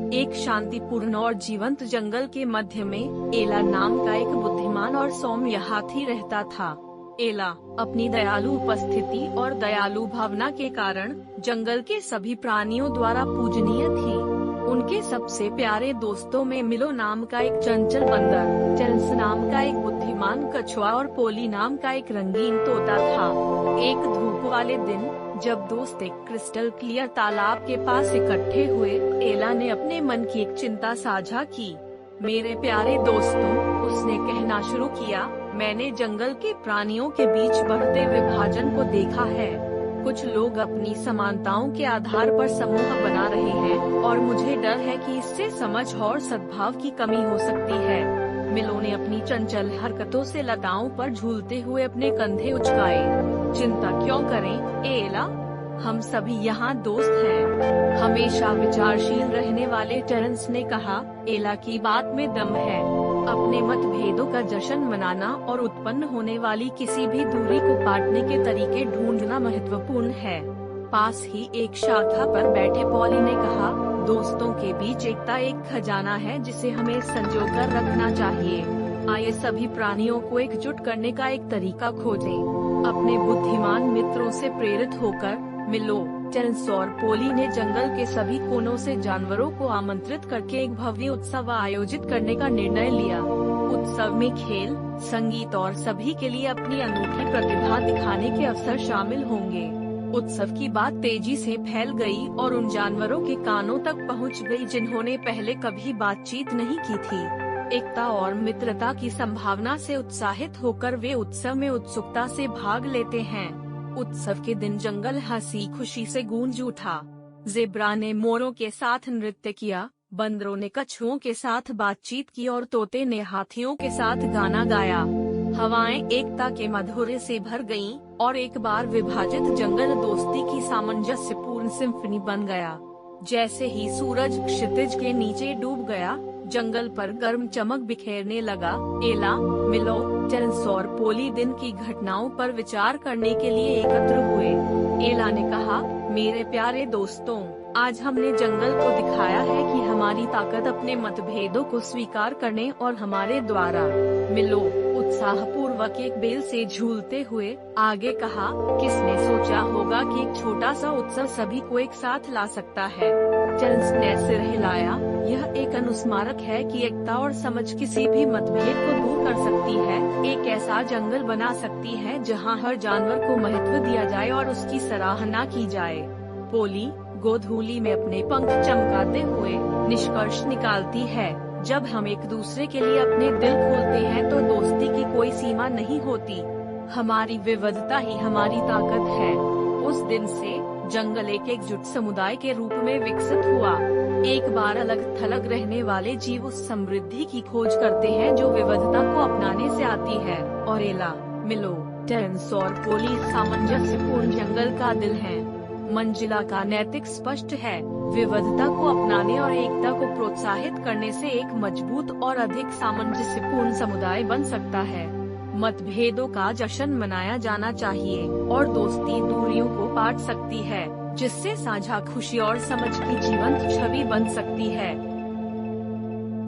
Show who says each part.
Speaker 1: एक शांतिपूर्ण और जीवंत जंगल के मध्य में एला नाम का एक बुद्धिमान और सौम्य हाथी रहता था। एला अपनी दयालु उपस्थिति और दयालु भावना के कारण जंगल के सभी प्राणियों द्वारा पूजनीय थी। उनके सबसे प्यारे दोस्तों में मिलो नाम का एक चंचल बंदर, टेरेंस नाम का एक बुद्धिमान कछुआ और पोली नाम का एक रंगीन तोता था। एक धूप वाले दिन जब दोस्त एक क्रिस्टल क्लियर तालाब के पास इकट्ठे हुए, एला ने अपने मन की एक चिंता साझा की। मेरे प्यारे दोस्तों, उसने कहना शुरू किया, मैंने जंगल के प्राणियों के बीच बढ़ते विभाजन को देखा है। कुछ लोग अपनी समानताओं के आधार पर समूह बना रहे हैं और मुझे डर है कि इससे समझ और सद्भाव की कमी हो सकती है। मिलो ने अपनी चंचल हरकतों से लताओं पर झूलते हुए अपने कंधे उचकाए। चिंता क्यों करें, एला, हम सभी यहाँ दोस्त हैं। हमेशा विचारशील रहने वाले टेरेंस ने कहा, एला की बात में दम है। अपने मतभेदों का जश्न मनाना और उत्पन्न होने वाली किसी भी दूरी को पाटने के तरीके ढूंढना महत्वपूर्ण है। पास ही एक शाखा पर बैठे पॉली ने कहा, दोस्तों के बीच एकता एक खजाना है जिसे हमें संजोकर रखना चाहिए। आइए सभी प्राणियों को एकजुट करने का एक तरीका खोजें। अपने बुद्धिमान मित्रों से प्रेरित होकर मिलो, टेरेंस और पोली ने जंगल के सभी कोनों से जानवरों को आमंत्रित करके एक भव्य उत्सव आयोजित करने का निर्णय लिया। उत्सव में खेल, संगीत और सभी के लिए अपनी अनूठी प्रतिभा दिखाने के अवसर शामिल होंगे। उत्सव की बात तेजी से फैल गई और उन जानवरों के कानों तक पहुंच गई जिन्होंने पहले कभी बातचीत नहीं की थी। एकता और मित्रता की संभावना से उत्साहित होकर वे उत्सव में उत्सुकता से भाग लेते हैं। उत्सव के दिन जंगल हंसी खुशी से गूंज उठा। ज़ेब्रा ने मोरों के साथ नृत्य किया, बंदरों ने कछुओं के साथ बातचीत की और तोते ने हाथियों के साथ गाना गाया। हवाएं एकता के मधुरे से भर गईं और एक बार विभाजित जंगल दोस्ती की सामंजस्यपूर्ण सिम्फनी बन गया। जैसे ही सूरज क्षितिज के नीचे डूब गया, जंगल पर गर्म चमक बिखेरने लगा। एला, मिलो, टेरेंस और पोली दिन की घटनाओं पर विचार करने के लिए एकत्र हुए। एला ने कहा, मेरे प्यारे दोस्तों, आज हमने जंगल को दिखाया है कि हमारी ताकत अपने मतभेदों को स्वीकार करने और हमारे द्वारा। मिलो उत्साहपूर्वक एक बेल से झूलते हुए आगे कहा, किसने सोचा होगा कि एक छोटा सा उत्सव सभी को एक साथ ला सकता है। टेरेंस ने सिर हिलाया, यह एक अनुस्मारक है कि एकता और समझ किसी भी मतभेद को दूर कर सकती है, एक ऐसा जंगल बना सकती है जहां हर जानवर को महत्व दिया जाए और उसकी सराहना की जाए। पोली गोधूली में अपने पंख चमकाते हुए निष्कर्ष निकालती है, जब हम एक दूसरे के लिए अपने दिल खोलते हैं तो दोस्ती की कोई सीमा नहीं होती। हमारी विविधता ही हमारी ताकत है। उस दिन से जंगल एक एकजुट समुदाय के रूप में विकसित हुआ। एक बार अलग थलग रहने वाले जीव उस समृद्धि की खोज करते हैं जो विविधता को अपनाने से आती है। और एला, मिलो, टेरेंस और पोली सामंजस्यपूर्ण जंगल का दिल है। मंजिला का नैतिक स्पष्ट है, विविधता को अपनाने और एकता को प्रोत्साहित करने से एक मजबूत और अधिक सामंजस्यपूर्ण समुदाय बन सकता है। मतभेदों का जश्न मनाया जाना चाहिए और दोस्ती दूरियों को पाट सकती है, जिससे साझा खुशी और समझ की जीवंत छवि बन सकती है।